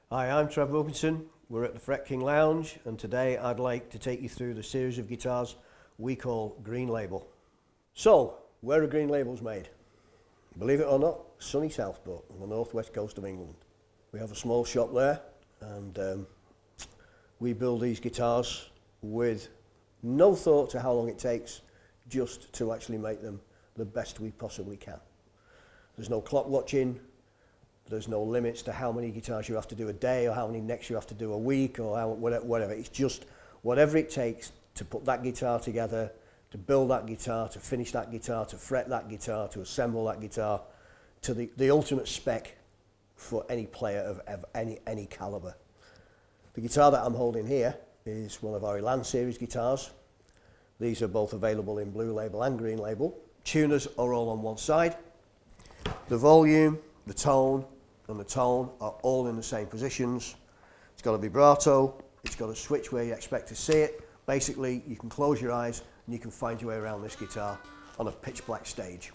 Hi, I'm Trev Wilkinson. We're at the Fret King Lounge, and today I'd like to take you through the series of guitars we call Green Label. So, where are Green Labels made? Believe it or not, sunny Southport on the northwest coast of England. We have a small shop there, and we build these guitars with no thought to how long it takes, just to actually make them the best we possibly can. There's no clock watching. There's no limits to how many guitars you have to do a day or how many necks you have to do a week or whatever. It's just whatever it takes to put that guitar together, to build that guitar, to finish that guitar, to fret that guitar, to assemble that guitar to the ultimate spec for any player of any caliber. The guitar that I'm holding here is one of our Elan series guitars. These are both available in Blue Label and Green Label. Tuners are all on one side. The volume, the tone, and the tone are all in the same positions. It's got a vibrato, it's got a switch where you expect to see it. Basically, you can close your eyes and you can find your way around this guitar on a pitch black stage.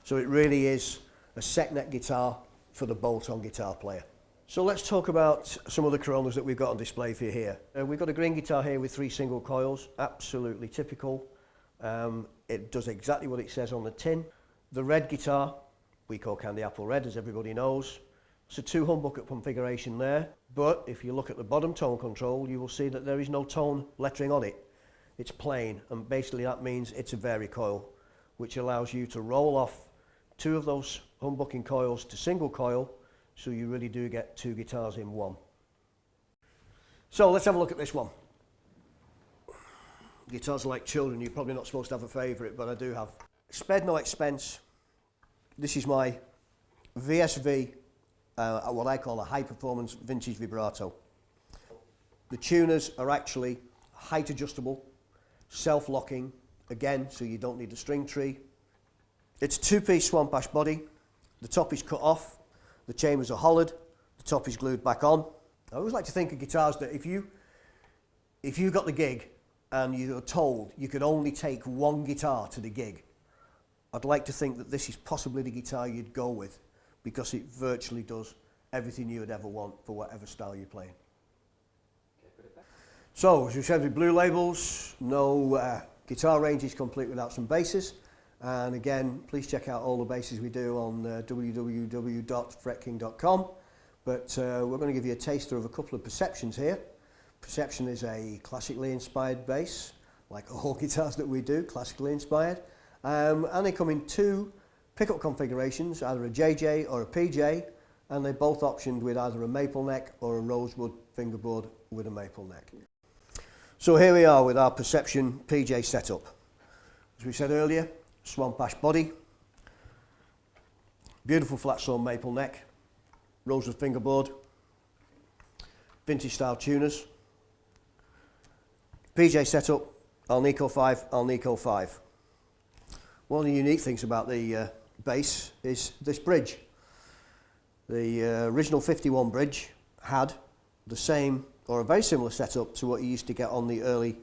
So it really is a set neck guitar for the bolt-on guitar player. So let's talk about some of the Coronas that we've got on display for you here. We've got a green guitar here with 3 single coils, absolutely typical. It does exactly what it says on the tin. The red guitar, we call Candy Apple Red, as everybody knows. It's a 2 humbucker configuration there, but if you look at the bottom tone control, you will see that there is no tone lettering on it. It's plain, and basically that means it's a vari-coil, which allows you to roll off 2 of those humbucking coils to single coil, so you really do get 2 guitars in one. So let's have a look at this one. Guitars are like children, you're probably not supposed to have a favourite, but I do have. Spared no expense. This is my VSV, what I call a high performance vintage vibrato. The tuners are actually height adjustable, self-locking, again, so you don't need a string tree. It's a 2-piece Swamp Ash body. The top is cut off, the chambers are hollowed, the top is glued back on. I always like to think of guitars that if you got the gig and you're told you could only take 1 guitar to the gig, I'd like to think that this is possibly the guitar you'd go with, because it virtually does everything you would ever want for whatever style you're playing. So, as we said with Blue Labels, no guitar range is complete without some basses. And again, please check out all the basses we do on www.fretking.com. But we're going to give you a taster of a couple of Perceptions here. Perception is a classically inspired bass, like all guitars that we do, classically inspired. And they come in 2 pickup configurations, either a JJ or a PJ, and they're both optioned with either a maple neck or a rosewood fingerboard with a maple neck. So here we are with our Perception PJ setup. As we said earlier, Swamp Ash body, beautiful flat saw maple neck, rosewood fingerboard, vintage style tuners, PJ setup, Alnico 5, Alnico 5. One of the unique things about the bass is this bridge. The original 51 bridge had the same or a very similar setup to what you used to get on the early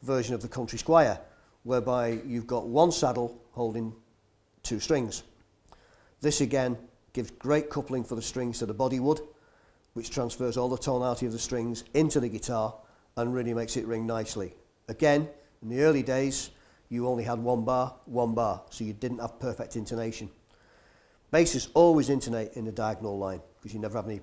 version of the Country Squire, whereby you've got 1 saddle holding 2 strings. This again gives great coupling for the strings to the bodywood, which transfers all the tonality of the strings into the guitar and really makes it ring nicely. Again, in the early days, you only had 1 bar, so you didn't have perfect intonation. Basses always intonate in the diagonal line, because you never have any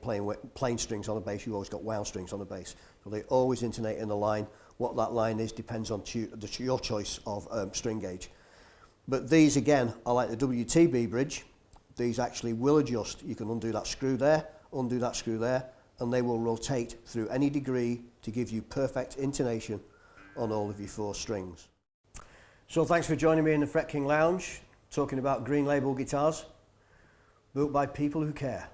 plain strings on a bass, you always got wound strings on a bass. So they always intonate in the line. What that line is depends on your choice of string gauge. But these again are like the WTB bridge. These actually will adjust. You can undo that screw there, and they will rotate through any degree to give you perfect intonation on all of your 4 strings. So thanks for joining me in the Fret King Lounge, talking about Green Label guitars, built by people who care.